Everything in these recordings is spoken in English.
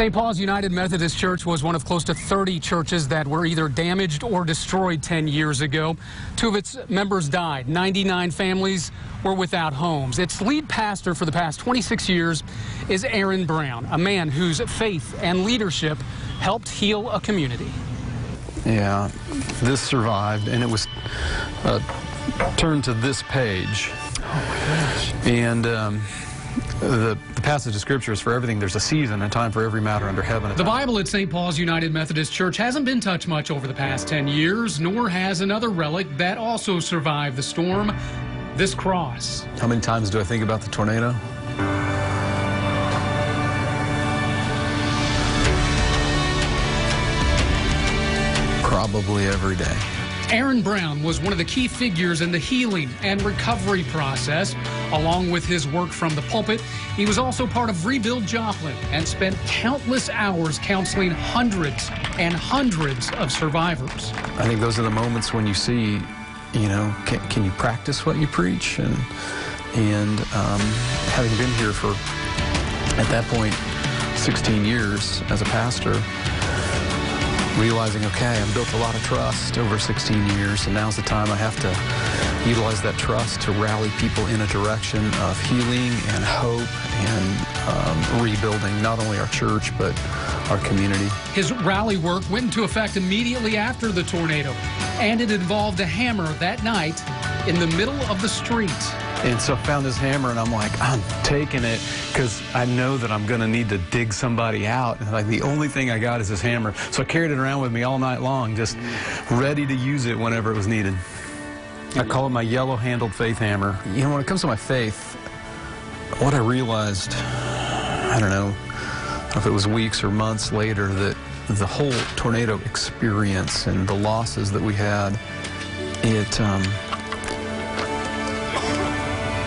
St. Paul's United Methodist Church was one of close to 30 churches that were either damaged or destroyed 10 years ago. 2 of its members died. 99 families were without homes. Its lead pastor for the past 26 years is Aaron Brown, a man whose faith and leadership helped heal a community. Yeah, this survived, and it was turned to this page. Oh my gosh. And the passage of Scripture is for everything. There's a season, a time for every matter under heaven. The Bible at St. Paul's United Methodist Church hasn't been touched much over the past 10 years, nor has another relic that also survived the storm, this cross. How many times do I think about the tornado? Probably every day. Aaron Brown was one of the key figures in the healing and recovery process. Along with his work from the pulpit, he was also part of Rebuild Joplin and spent countless hours counseling hundreds and hundreds of survivors. I think those are the moments when you see, you know, can you practice what you preach? And having been here for, at that point, 16 years as a pastor, realizing, okay, I've built a lot of trust over 16 years, and now's the time I have to utilize that trust to rally people in a direction of healing and hope and rebuilding not only our church, but our community. His rally work went into effect immediately after the tornado, and it involved a hammer that night in the middle of the street. And so I found this hammer, and I'm like, I'm taking it because I know that I'm going to need to dig somebody out. And like, the only thing I got is this hammer. So I carried it around with me all night long, just ready to use it whenever it was needed. I call it my yellow-handled faith hammer. You know, when it comes to my faith, what I realized, I don't know if it was weeks or months later, that the whole tornado experience and the losses that we had,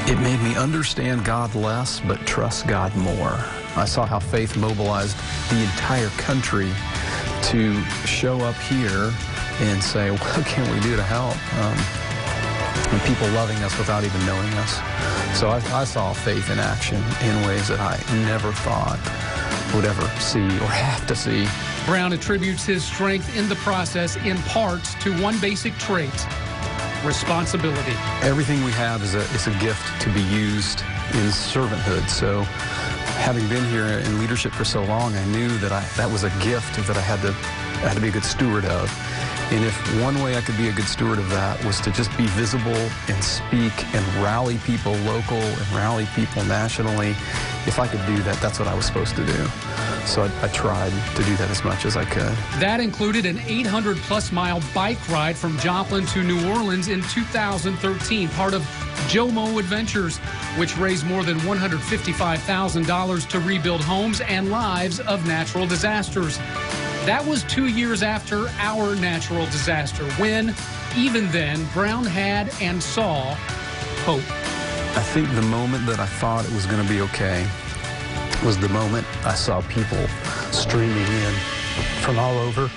it made me understand God less, but trust God more. I saw how faith mobilized the entire country to show up here and say, what can we do to help? And people loving us without even knowing us. So I saw faith in action in ways that I never thought would ever see or have to see. Brown attributes his strength in the process in part to one basic trait: responsibility. Everything we have is a gift to be used in servanthood. So having been here in leadership for so long, I knew that that was a gift that I had to be a good steward of. And if one way I could be a good steward of that was to just be visible and speak and rally people local and rally people nationally, if I could do that, that's what I was supposed to do. So I tried to do that as much as I could. That included an 800-plus mile bike ride from Joplin to New Orleans in 2013, part of Jomo Adventures, which raised more than $155,000 to rebuild homes and lives of natural disasters. That was 2 years after our natural disaster, when, even then, Brown had and saw hope. I think the moment that I thought it was going to be okay was the moment I saw people streaming in from all over.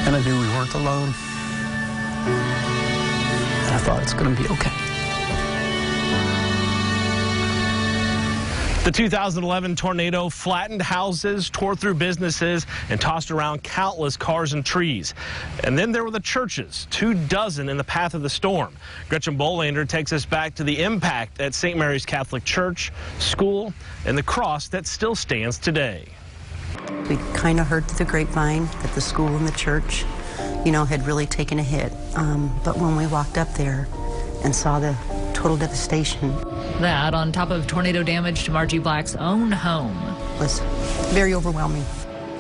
And I knew we weren't alone. And I thought it's going to be okay. The 2011 tornado flattened houses, tore through businesses, and tossed around countless cars and trees. And then there were the churches, 24 in the path of the storm. Gretchen Bolander takes us back to the impact at St. Mary's Catholic Church, school, and the cross that still stands today. We kind of heard through the grapevine that the school and the church, you know, had really taken a hit. But when we walked up there and saw the total devastation, that, on top of tornado damage to Margie Black's own home, was very overwhelming.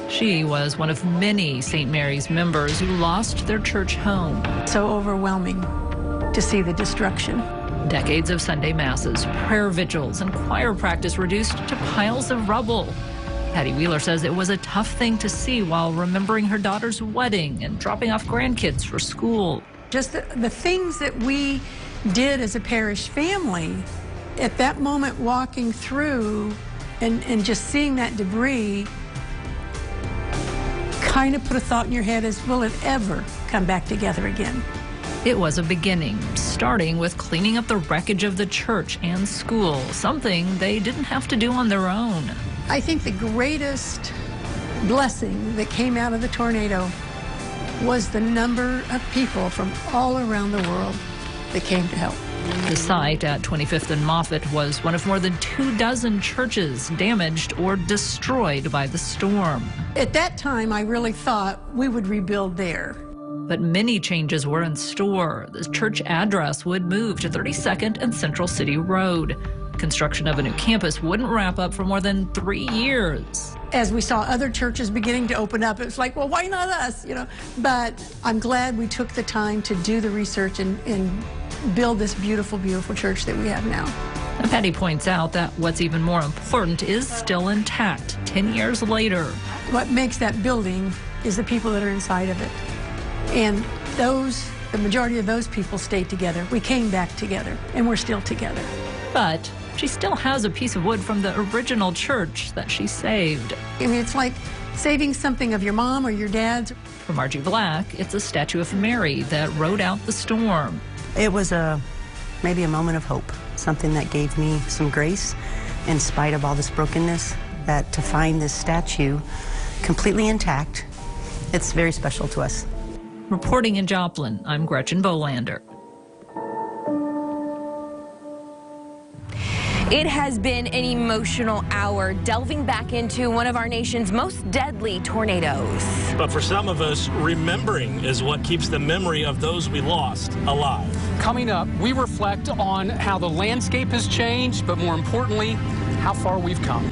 She was one of many St. Mary's members who lost their church home. So overwhelming to see the destruction. Decades of Sunday masses, prayer vigils, and choir practice reduced to piles of rubble. Patty Wheeler says it was a tough thing to see while remembering her daughter's wedding and dropping off grandkids for school. Just the things that we did as a parish family, at that moment walking through and just seeing that debris kind of put a thought in your head as, will it ever come back together again? It was a beginning, starting with cleaning up the wreckage of the church and school, something they didn't have to do on their own. I think the greatest blessing that came out of the tornado was the number of people from all around the world that came to help. The site at 25th and Moffett was one of more than 24 churches damaged or destroyed by the storm. At that time, I really thought we would rebuild there. But many changes were in store. The church address would move to 32nd and Central City Road. Construction of a new campus wouldn't wrap up for more than 3 years. As we saw other churches beginning to open up, it was like, well, why not us? But I'm glad we took the time to do the research and build this beautiful, beautiful church that we have now. And Patty points out that what's even more important is still intact 10 years later. What makes that building is the people that are inside of it. And the majority of those people stayed together. We came back together, and we're still together. But she still has a piece of wood from the original church that she saved. I mean, it's like saving something of your mom or your dad's. For Margie Black, it's a statue of Mary that rode out the storm. It was maybe a moment of hope, something that gave me some grace in spite of all this brokenness, that to find this statue completely intact, it's very special to us. Reporting in Joplin, I'm Gretchen Bolander. It has been an emotional hour, delving back into one of our nation's most deadly tornadoes. But for some of us, remembering is what keeps the memory of those we lost alive. Coming up, we reflect on how the landscape has changed, but more importantly, how far we've come.